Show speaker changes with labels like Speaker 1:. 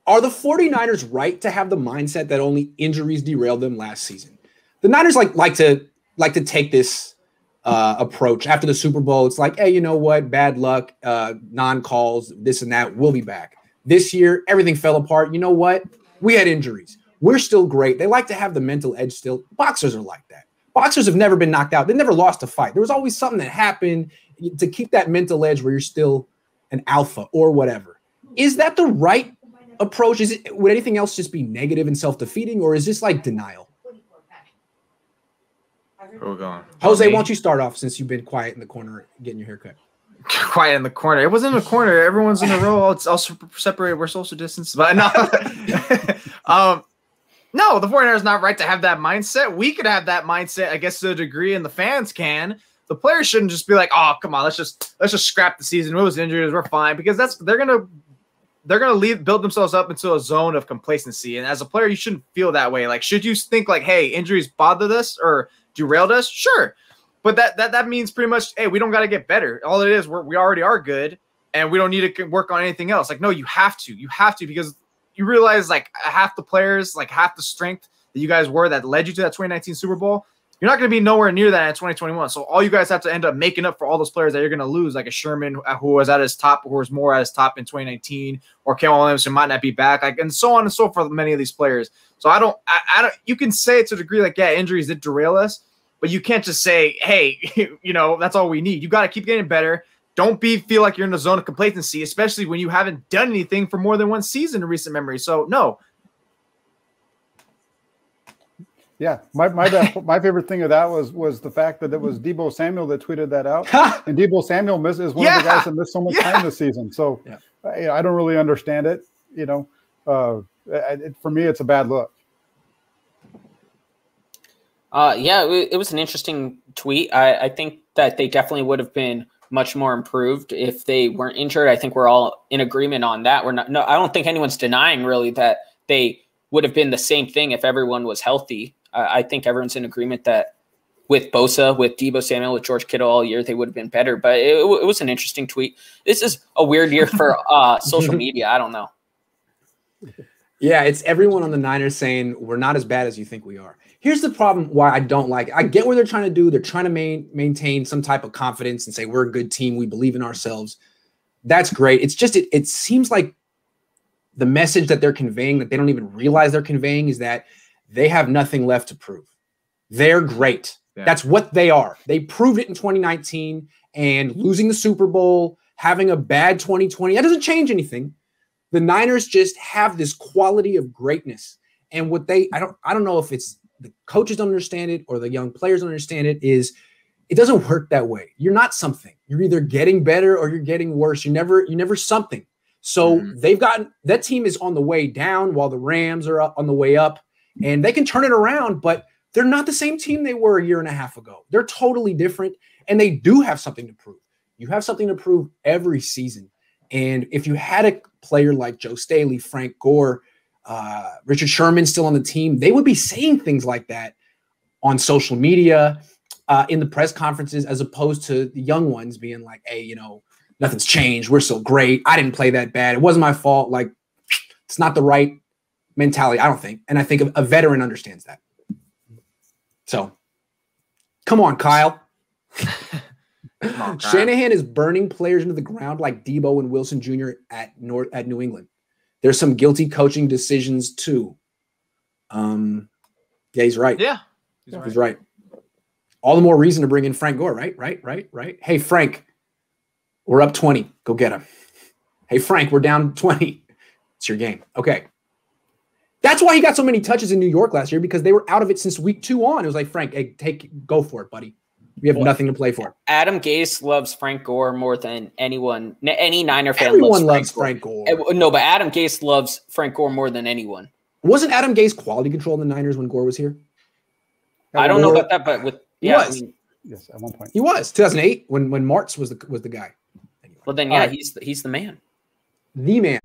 Speaker 1: Are the 49ers right to have the mindset that only injuries derailed them last season? The Niners like to take this approach after the Super Bowl. It's like, hey, you know what? Bad luck, non-calls, this and that. We'll be back. This year, everything fell apart. You know what? We had injuries. We're still great. They like to have the mental edge still. Boxers are like that. Boxers have never been knocked out. They never lost a fight. There was always something that happened to keep that mental edge where you're still an alpha or whatever. Is that the right approach? Would anything else just be negative and self-defeating, or is this like denial?
Speaker 2: Where we going?
Speaker 1: Jose, why don't you start off since you've been quiet in the corner getting your hair cut?
Speaker 2: Quiet in the corner. It wasn't in the corner. Everyone's in a row. I'll separate. We're social distance. But no. No, the 49ers not right to have that mindset. We could have that mindset, I guess, to a degree, and the fans can. The players shouldn't just be like, oh, come on, let's just scrap the season. It was injuries, we're fine. Because they're gonna build themselves up into a zone of complacency. And as a player, you shouldn't feel that way. Like, should you think like, hey, injuries bothered us or derailed us? Sure. But that means pretty much, hey, we don't got to get better. All it is, we already are good, and we don't need to work on anything else. Like, no, you have to because you realize like half the players, like half the strength that you guys were that led you to that 2019 Super Bowl, you're not going to be nowhere near that in 2021. So all you guys have to end up making up for all those players that you're going to lose, like a Sherman who was at his top, who was more at his top in 2019, or Kevin Williams who might not be back, like, and so on and so forth. Many of these players. So I don't. You can say it to a degree like, yeah, injuries did derail us, but you can't just say, hey, that's all we need. You got to keep getting better. Don't feel like you're in the zone of complacency, especially when you haven't done anything for more than one season in recent memory. So no.
Speaker 3: Yeah, my favorite thing of that was the fact that it was Deebo Samuel that tweeted that out, and Deebo Samuel is one of the guys that missed so much time this season. So I don't really understand it. For me, it's a bad look.
Speaker 4: Yeah, it was an interesting tweet. I think that they definitely would have been much more improved if they weren't injured. I think we're all in agreement on that. I don't think anyone's denying really that they would have been the same thing if everyone was healthy. I think everyone's in agreement that with Bosa, with Deebo Samuel, with George Kittle all year, they would have been better. But it was an interesting tweet. This is a weird year for social media. I don't know.
Speaker 1: Yeah, it's everyone on the Niners saying we're not as bad as you think we are. Here's the problem why I don't like it. I get what they're trying to do. They're trying to maintain some type of confidence and say we're a good team. We believe in ourselves. That's great. It's just it seems like the message that they're conveying that they don't even realize they're conveying is that they have nothing left to prove. They're great. Yeah. That's what they are. They proved it in 2019, and losing the Super Bowl, having a bad 2020, that doesn't change anything. The Niners just have this quality of greatness. And what I don't know if it's the coaches don't understand it or the young players don't understand it, is it doesn't work that way. You're not something. You're either getting better or you're getting worse. You're never something. So that team is on the way down while the Rams are on the way up, and they can turn it around, but they're not the same team they were a year and a half ago. They're totally different, and they do have something to prove. You have something to prove every season. And if you had a player like Joe Staley, Frank Gore, Richard Sherman still on the team, they would be saying things like that on social media, in the press conferences, as opposed to the young ones being like, hey, nothing's changed. We're so great. I didn't play that bad. It wasn't my fault. Like, it's not the right mentality, I don't think. And I think a veteran understands that. So, come on, Kyle. Shanahan is burning players into the ground like Debo and Wilson Jr. at New England. There's some guilty coaching decisions too. Yeah, he's right.
Speaker 2: Yeah,
Speaker 1: he's right. All the more reason to bring in Frank Gore, right? Hey, Frank, we're up 20. Go get him. Hey, Frank, we're down 20. It's your game. Okay. That's why he got so many touches in New York last year, because they were out of it since week 2 on. It was like, Frank, hey, go for it, buddy. We have nothing to play for.
Speaker 4: Adam Gase loves Frank Gore more than anyone. Any Niner fan
Speaker 1: loves Frank Gore.
Speaker 4: No, but Adam Gase loves Frank Gore more than anyone.
Speaker 1: Wasn't Adam Gase quality control in the Niners when Gore was here?
Speaker 4: I don't know about that, but
Speaker 1: he was.
Speaker 3: Yes, at one point
Speaker 1: he was. 2008 when Martz was the guy.
Speaker 4: Anyway. Well, then he's the man.
Speaker 1: The man.